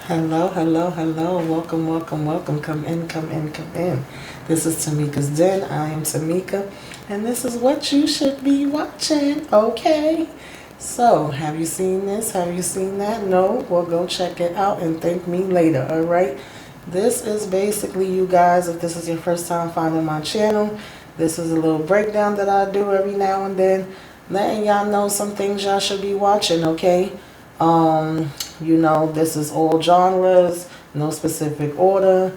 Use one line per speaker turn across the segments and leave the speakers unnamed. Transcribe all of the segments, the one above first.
Hello, hello, hello. Welcome, welcome, welcome. Come in, come in, come in. This is Tamika's Den. I am Tamika, and this is what you should be watching, okay? So, have you seen this? Have you seen that? No? Well, go check it out and thank me later, alright? This is basically, you guys, if this is your first time finding my channel, this is a little breakdown that I do every now and then, letting y'all know some things y'all should be watching, okay? This is all genres, no specific order.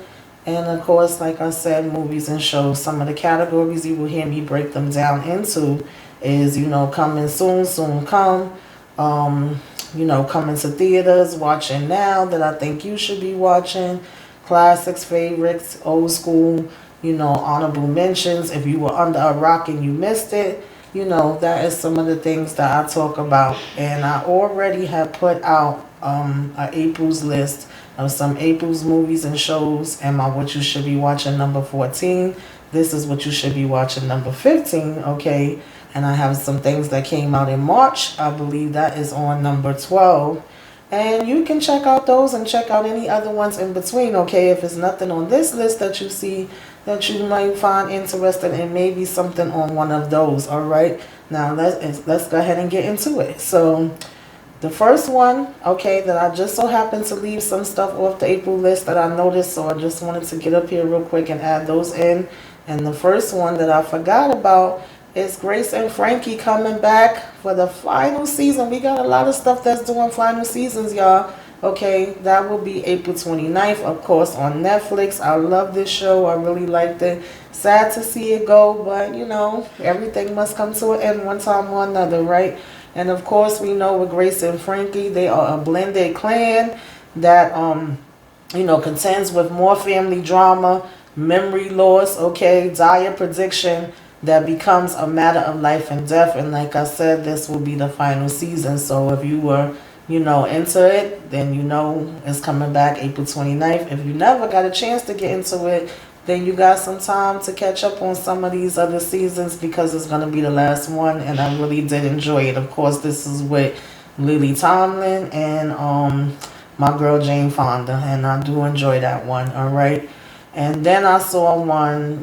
And of course, like I said, movies and shows. Some of the categories you will hear me break them down into is, coming soon, soon come. Coming to theaters, watching now that I think you should be watching. Classics, favorites, old school, honorable mentions. If you were under a rock and you missed it, that is some of the things that I talk about. And I already have put out April's list of some April's movies and shows, and my what you should be watching number 14. This is what you should be watching number 15, okay? And I have some things that came out in March. I believe that is on number 12. And you can check out those and check out any other ones in between, okay? If it's nothing on this list that you see that you might find interesting, and maybe something on one of those, all right? Now, let's go ahead and get into it. So, the first one, okay, that I just so happened to leave some stuff off the April list that I noticed, so I just wanted to get up here real quick and add those in. And the first one that I forgot about is Grace and Frankie coming back for the final season. We got a lot of stuff that's doing final seasons, y'all. Okay, that will be April 29th, of course, on Netflix. I love this show. I really liked it. Sad to see it go, but, everything must come to an end one time or another, right? And, of course, we know with Grace and Frankie, they are a blended clan that, contends with more family drama, memory loss, okay, dire prediction that becomes a matter of life and death. And like I said, this will be the final season. So if you were into it, then it's coming back April 29th. If you never got a chance to get into it, then you got some time to catch up on some of these other seasons, because it's going to be the last one, and I really did enjoy it. Of course, this is with Lily Tomlin and my girl Jane Fonda, and I do enjoy that one, all right? And then I saw one,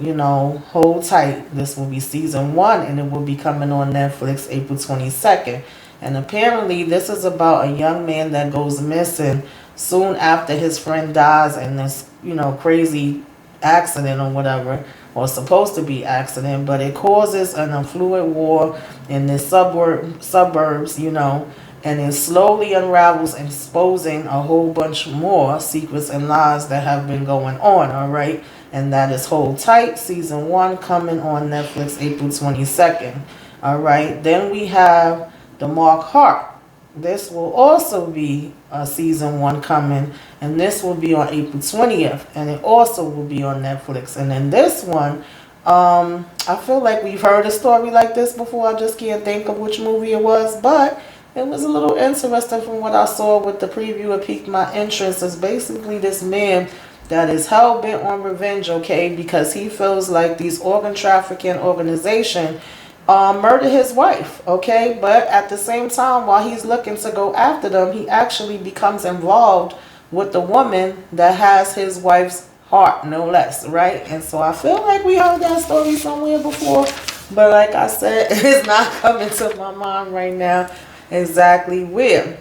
Hold Tight. This will be season 1, and it will be coming on Netflix April 22nd. And apparently this is about a young man that goes missing soon after his friend dies in this, crazy accident or whatever, or supposed to be accident, but it causes an affluent war in the suburbs, and it slowly unravels, exposing a whole bunch more secrets and lies that have been going on, all right? And that is Hold Tight, season 1, coming on Netflix April 22nd, all right? Then we have The Mark Hart. This will also be season 1 coming, and this will be on April 20th, and it also will be on Netflix. And then this one, I feel like we've heard a story like this before. I just can't think of which movie it was, but it was a little interesting from what I saw with the preview. It piqued my interest. It's basically this man that is hell-bent on revenge, okay, because he feels like these organ trafficking organization murdered his wife, okay? But at the same time, while he's looking to go after them, he actually becomes involved with the woman that has his wife's heart, no less, right? And so I feel like we heard that story somewhere before, but like I said, it's not coming to my mind right now exactly where.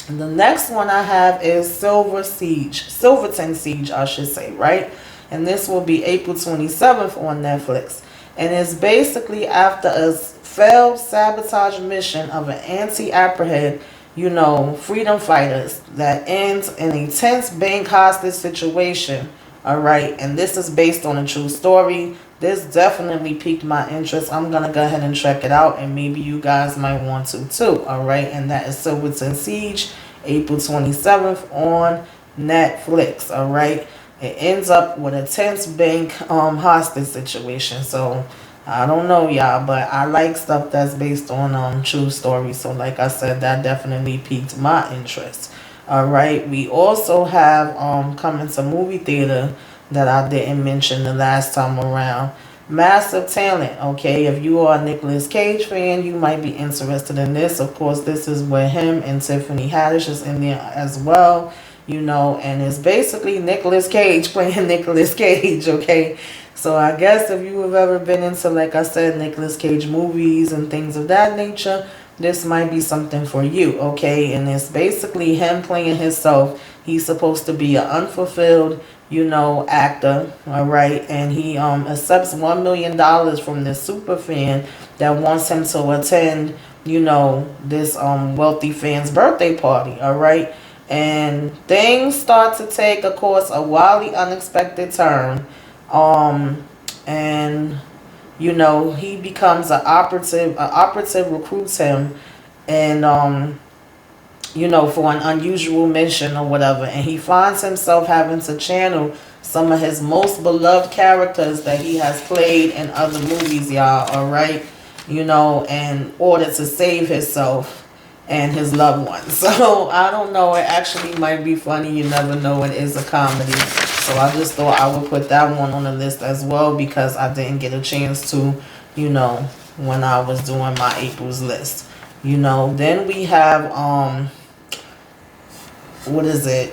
And the next one I have is Silverton Siege, I should say, right? And this will be April 27th on Netflix. And it's basically after a failed sabotage mission of an anti-Apr head, freedom fighters, that ends in a tense bank hostage situation, all right? And this is based on a true story. This definitely piqued my interest. I'm going to go ahead and check it out, and maybe you guys might want to too, all right? And that is Silverton Siege, April 27th on Netflix, all right? It ends up with a tense bank hostage situation. So I don't know, y'all, but I like stuff that's based on true stories. So like I said, that definitely piqued my interest. All right, we also have coming to movie theater that I didn't mention the last time around. Massive talent, okay? If you are a Nicolas Cage fan, you might be interested in this. Of course, this is with him, and Tiffany Haddish is in there as well. you know, and it's basically Nicolas Cage playing Nicolas Cage, okay? So I guess if you have ever been into, like I said, Nicolas Cage movies and things of that nature, this might be something for you, okay? And it's basically him playing himself. He's supposed to be an unfulfilled, you know, actor, all right? And he accepts $1 million from this super fan that wants him to attend, you know, this wealthy fan's birthday party, all right? And things start to take, of course, a wildly unexpected turn. And you know, he becomes an operative. An operative recruits him, and you know, for an unusual mission or whatever. And he finds himself having to channel some of his most beloved characters that he has played in other movies, y'all. All right, you know, in order to save himself and his loved ones. So I don't know. It actually might be funny. You never know. It is a comedy. So I just thought I would put that one on the list as well, because I didn't get a chance to, you know, when I was doing my April's list. You know, then we have, what is it?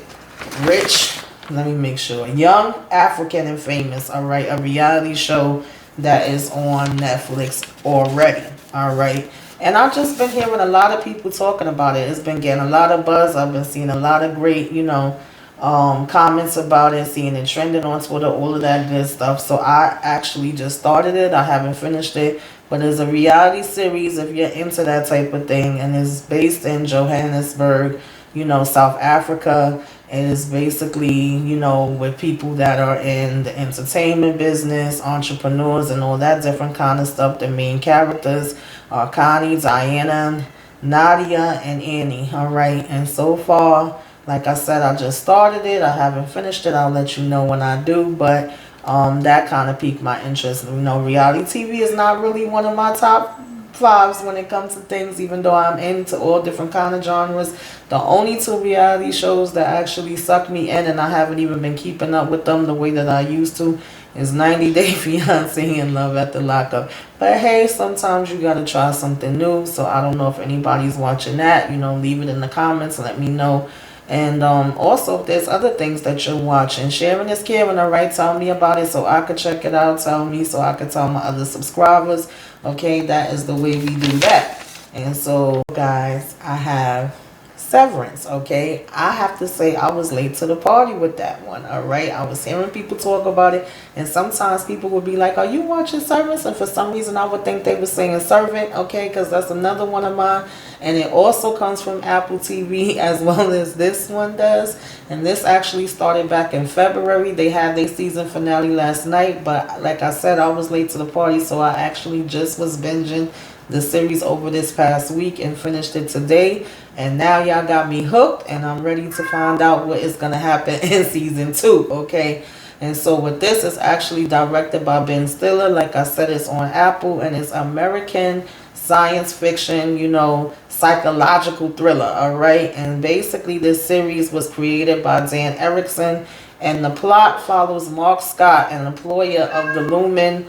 Rich, let me make sure. Young, African, and Famous, all right? A reality show that is on Netflix already, all right? And I've just been hearing a lot of people talking about it. It's been getting a lot of buzz. I've been seeing a lot of great, you know, comments about it, seeing it trending on Twitter, all of that good stuff. So I actually just started it. I haven't finished it, but it's a reality series if you're into that type of thing, and it's based in Johannesburg, you know, South Africa. And it's basically, you know, with people that are in the entertainment business, entrepreneurs, and all that different kind of stuff. The main characters are Connie, Diana, Nadia, and Annie. All right, and so far, like I said, I just started it. I haven't finished it. I'll let you know when I do. But that kind of piqued my interest. You know, reality TV is not really one of my top fives when it comes to things, even though I'm into all different kind of genres. The only two reality shows that actually suck me in, and I haven't even been keeping up with them the way that I used to, is 90 Day Fiancé and Love at the Lockup. But hey, sometimes you gotta try something new. So I don't know if anybody's watching that. You know, leave it in the comments. Let me know. And also, if there's other things that you're watching, sharing is caring, all right? Tell me about it so I could check it out. Tell me so I could tell my other subscribers. Okay, that is the way we do that. And so, guys, I have Severance, okay? I have to say I was late to the party with that one, all right? I was hearing people talk about it, and sometimes people would be like, are you watching Severance? And for some reason I would think they were saying Servant, okay? Because that's another one of mine, and it also comes from Apple TV as well as this one does. And this actually started back in February. They had their season finale last night, but like I said, I was late to the party, so I actually just was binging the series over this past week and finished it today. And now y'all got me hooked, and I'm ready to find out what is going to happen in season 2, okay? And so with this, it's actually directed by Ben Stiller. Like I said, it's on Apple, and it's American science fiction, you know, psychological thriller, all right? And basically this series was created by Dan Erickson, and the plot follows Mark Scott, an employer of the Lumen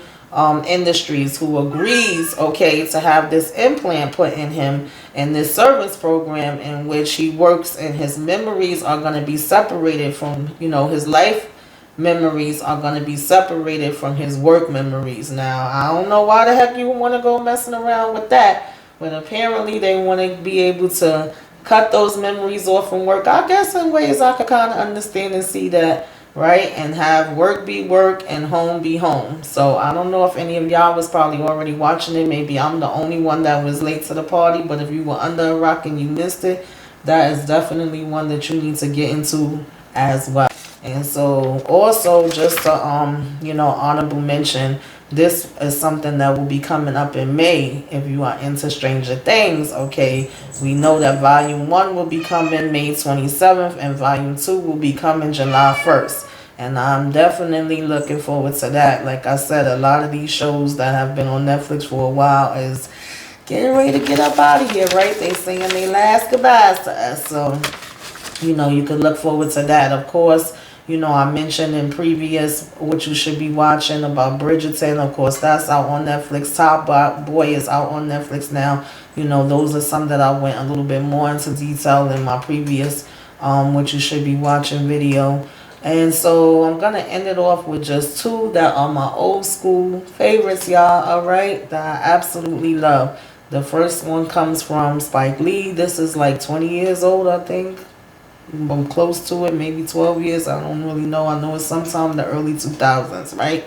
Industries, who agrees, okay, to have this implant put in him in this service program in which he works, and his memories are going to be separated from, you know, his life memories are going to be separated from his work memories. Now, I don't know why the heck you want to go messing around with that, but apparently they want to be able to cut those memories off from work. I guess in ways I could kind of understand and see that, right? And have work be work and home be home. So I don't know if any of y'all was probably already watching it. Maybe I'm the only one that was late to the party, but if you were under a rock and you missed it, that is definitely one that you need to get into as well. And so also, just to you know, honorable mention, this is something that will be coming up in May if you are into Stranger Things, okay? We know that Volume 1 will be coming May 27th, and Volume 2 will be coming July 1st. And I'm definitely looking forward to that. Like I said, a lot of these shows that have been on Netflix for a while is getting ready to get up out of here, right? They saying their last goodbyes to us. So, you know, you can look forward to that. Of course, you know, I mentioned in previous what you should be watching about Bridgerton. Of course, that's out on Netflix. Top Boy is out on Netflix now. You know, those are some that I went a little bit more into detail in my previous which you should be watching video. And so I'm gonna end it off with just two that are my old school favorites, y'all. Alright, that I absolutely love. The first one comes from Spike Lee. This is like 20 years old, I think. I'm close to it, maybe 12 years. I don't really know. I know it's sometime in the early 2000s, right?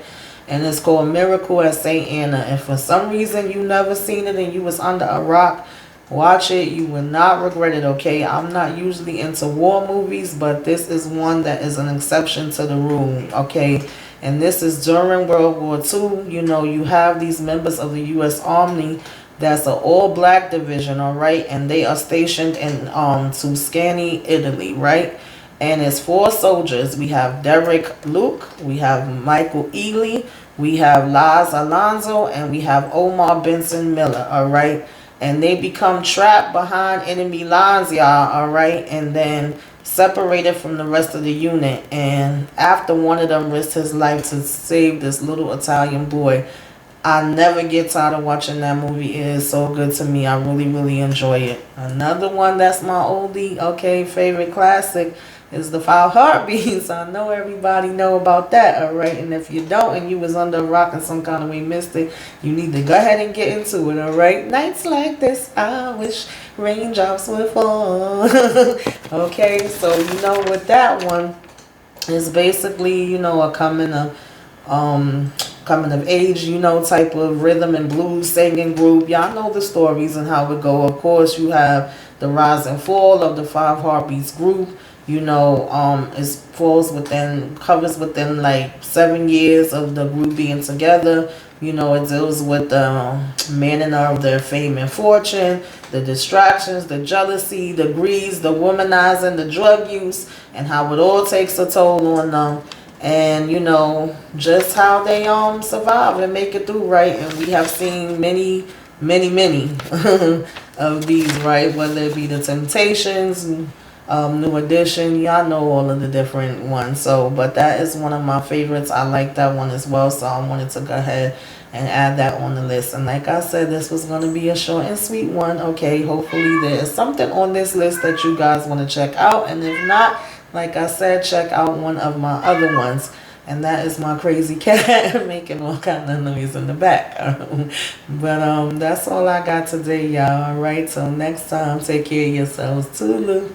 And it's called Miracle at St. Anna. And for some reason you never seen it and you was under a rock, watch it. You will not regret it, okay? I'm not usually into war movies, but this is one that is an exception to the rule, okay? And this is during World War II. You know, you have these members of the U.S. Army. That's an all-black division, all right? And they are stationed in Tuscany, Italy, right? And it's 4 soldiers. We have Derek Luke, we have Michael Ealy, we have Laz Alonso, and we have Omar Benson Miller, all right? And they become trapped behind enemy lines, y'all, all right? And then separated from the rest of the unit. And after one of them risked his life to save this little Italian boy, I never get tired of watching that movie. It is so good to me. I really, really enjoy it. Another one that's my oldie, okay, favorite classic is The 5 Heartbeats. I know everybody know about that, all right? And if you don't and you was under a rock in some kind of way, missed it, you need to go ahead and get into it, all right? Nights like this, I wish raindrops would fall. Okay, so you know with that one, it's basically, you know, a coming of age, you know, type of rhythm and blues singing group. Y'all know the stories and how it go. Of course, you have the rise and fall of the 5 Heartbeats group. You know, covers within like 7 years of the group being together. You know, it deals with the manning of their fame and fortune, the distractions, the jealousy, the greed, the womanizing, the drug use, and how it all takes a toll on them. And you know, just how they survive and make it through, right? And we have seen many of these, right? Whether it be the Temptations, New Edition, y'all know all of the different ones. So, but that is one of my favorites. I like that one as well, so I wanted to go ahead and add that on the list. And like I said, this was going to be a short and sweet one, okay? Hopefully there is something on this list that you guys want to check out, and if not, like I said, check out one of my other ones. And that is my crazy cat making all kind of noise in the back. But that's all I got today, y'all. All right, till next time, take care of yourselves. Toodaloo.